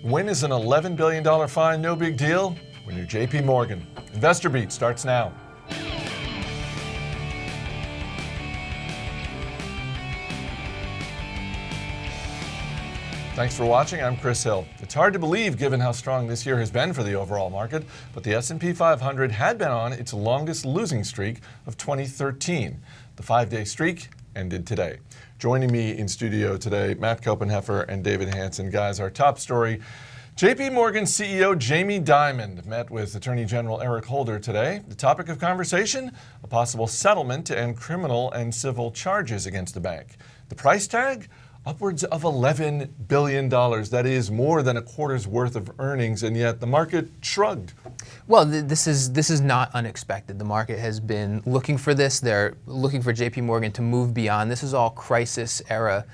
When is an $11 billion fine no big deal? When you're JPMorgan. Investor Beat starts now. Thanks for watching. I'm Chris Hill. It's hard to believe given how strong this year has been for the overall market, but the S&P 500 had been on its longest losing streak of 2013. The 5-day streak ended today. Joining me in studio today, Matt Koppenheffer and David Hanson. Guys, our top story, JPMorgan CEO Jamie Dimon met with Attorney General Eric Holder today. The topic of conversation, a possible settlement to end criminal and civil charges against the bank. The price tag? Upwards of $11 billion. That is more than a quarter's worth of earnings, and yet the market shrugged. Well, this is not unexpected. The market has been looking for this. They're looking for JPMorgan to move beyond. This is all crisis era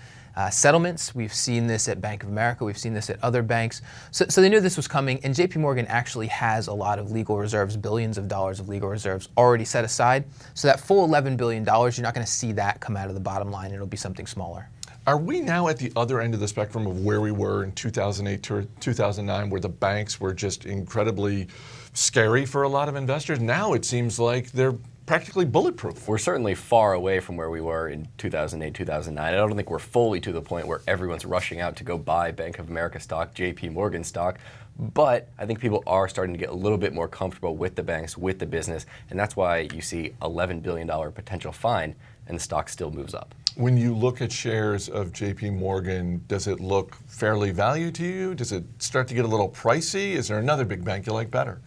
settlements. We've seen this at Bank of America. We've seen this at other banks. So they knew this was coming, and JPMorgan actually has a lot of legal reserves, billions of dollars of legal reserves already set aside. So that full $11 billion, you're not going to see that come out of the bottom line. It'll be something smaller. Are we now at the other end of the spectrum of where we were in 2008 to 2009, where the banks were just incredibly scary for a lot of investors? Now it seems like they're practically bulletproof. We're certainly far away from where we were in 2008, 2009. I don't think we're fully to the point where everyone's rushing out to go buy Bank of America stock, JPMorgan stock. But I think people are starting to get a little bit more comfortable with the banks, with the business, and that's why you see $11 billion potential fine, and the stock still moves up. When you look at shares of JPMorgan, does it look fairly valued to you? Does it start to get a little pricey? Is there another big bank you like better?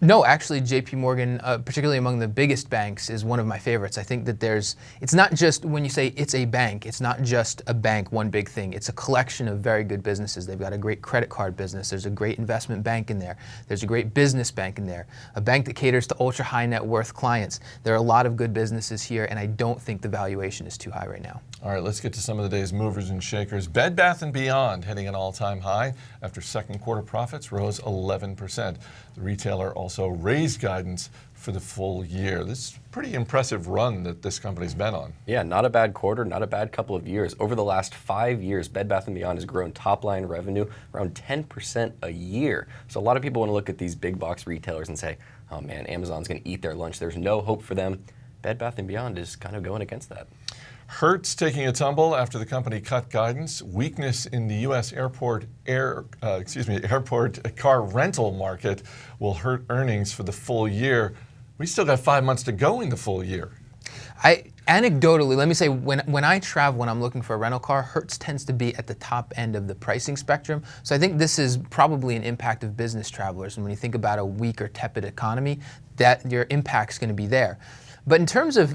No, actually, JPMorgan, particularly among the biggest banks, is one of my favorites. I think that it's not just, when you say it's a bank, it's not just a bank, one big thing. It's a collection of very good businesses. They've got a great credit card business. There's a great investment bank in there. There's a great business bank in there. A bank that caters to ultra high net worth clients. There are a lot of good businesses here, and I don't think the valuation is too high right now. All right, let's get to some of the day's movers and shakers. Bed Bath & Beyond hitting an all-time high after second quarter profits rose 11%. The retailer also raised guidance for the full year. This is a pretty impressive run that this company's been on. Yeah, not a bad quarter, not a bad couple of years. Over the last 5 years, Bed Bath & Beyond has grown top-line revenue around 10% a year. So a lot of people want to look at these big box retailers and say, oh man, Amazon's going to eat their lunch. There's no hope for them. Bed Bath & Beyond is kind of going against that. Hertz taking a tumble after the company cut guidance. Weakness in the U.S. airport car rental market will hurt earnings for the full year. We still got 5 months to go in the full year. Anecdotally, let me say, when I travel, when I'm looking for a rental car, Hertz tends to be at the top end of the pricing spectrum. So I think this is probably an impact of business travelers. And when you think about a weak or tepid economy, that your impact's going to be there. But in terms of,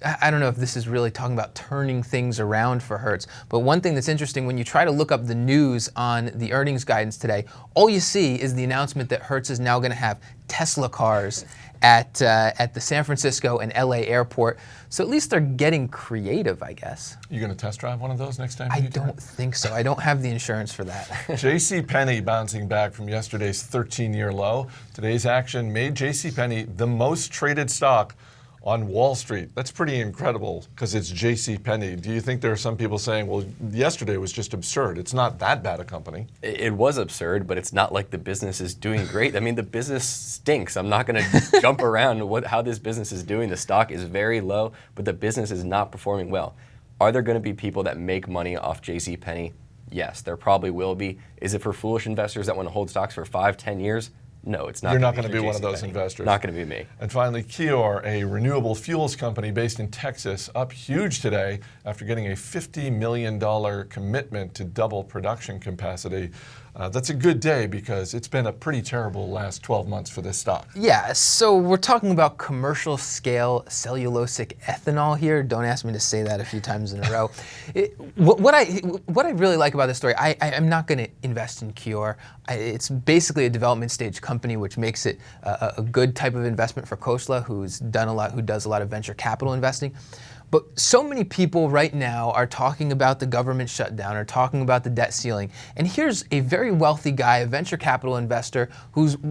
I don't know if this is really talking about turning things around for Hertz, but one thing that's interesting, when you try to look up the news on the earnings guidance today, all you see is the announcement that Hertz is now going to have Tesla cars at the San Francisco and LA airport. So at least they're getting creative, I guess. You going to test drive one of those next time? I don't think so. I don't have the insurance for that. JCPenney bouncing back from yesterday's 13-year low. Today's action made JCPenney the most traded stock on Wall Street. That's pretty incredible because it's JCPenney. Do you think there are some people saying, well, yesterday was just absurd? It's not that bad a company. It was absurd, but it's not like the business is doing great. I mean, the business stinks. I'm not going to jump around how this business is doing. The stock is very low, but the business is not performing well. Are there going to be people that make money off JCPenney? Yes, there probably will be. Is it for foolish investors that want to hold stocks for 5, 10 years? No, it's not. You're not going to be one of those investors. Not going to be me. And finally, KiOR, a renewable fuels company based in Texas, up huge today after getting a $50 million commitment to double production capacity. That's a good day because it's been a pretty terrible last 12 months for this stock. Yeah, so we're talking about commercial scale cellulosic ethanol here. Don't ask me to say that a few times in a row. What I really like about this story, I'm not going to invest in KiOR. It's basically a development stage company, which makes it a good type of investment for Khosla, who does a lot of venture capital investing. But so many people right now are talking about the government shutdown, are talking about the debt ceiling. And here's a very wealthy guy, a venture capital investor,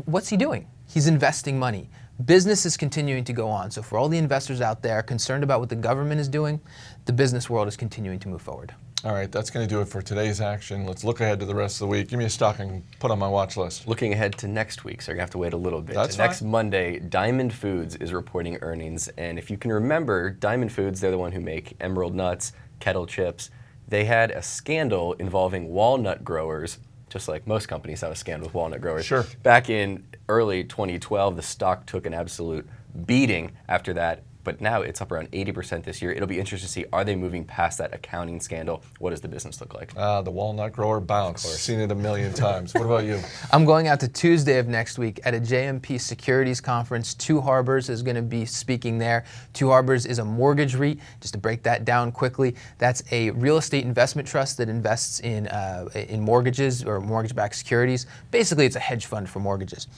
what's he doing? He's investing money. Business is continuing to go on. So for all the investors out there concerned about what the government is doing, the business world is continuing to move forward. All right, that's going to do it for today's action. Let's look ahead to the rest of the week. Give me a stock I can put on my watch list. Looking ahead to next week, so you're going to have to wait a little bit. That's Next fine. Monday, Diamond Foods is reporting earnings. And if you can remember, Diamond Foods, they're the one who make Emerald Nuts, Kettle Chips. They had a scandal involving walnut growers, just like most companies have a scandal with walnut growers. Sure. Back in early 2012, the stock took an absolute beating after that. But now it's up around 80% this year. It'll be interesting to see, are they moving past that accounting scandal? What does the business look like? The walnut grower bounce. Seen it a million times. What about you? I'm going out to Tuesday of next week at a JMP Securities Conference. Two Harbors is going to be speaking there. Two Harbors is a mortgage REIT. Just to break that down quickly, that's a real estate investment trust that invests in mortgages or mortgage-backed securities. Basically, it's a hedge fund for mortgages.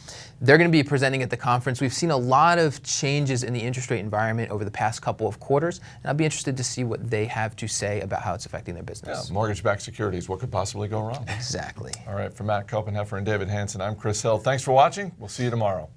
They're going to be presenting at the conference. We've seen a lot of changes in the interest rate environment over the past couple of quarters, and I'll be interested to see what they have to say about how it's affecting their business. Yeah, mortgage-backed securities. What could possibly go wrong? Exactly. All right, for Matt Koppenheffer and David Hanson, I'm Chris Hill. Thanks for watching. We'll see you tomorrow.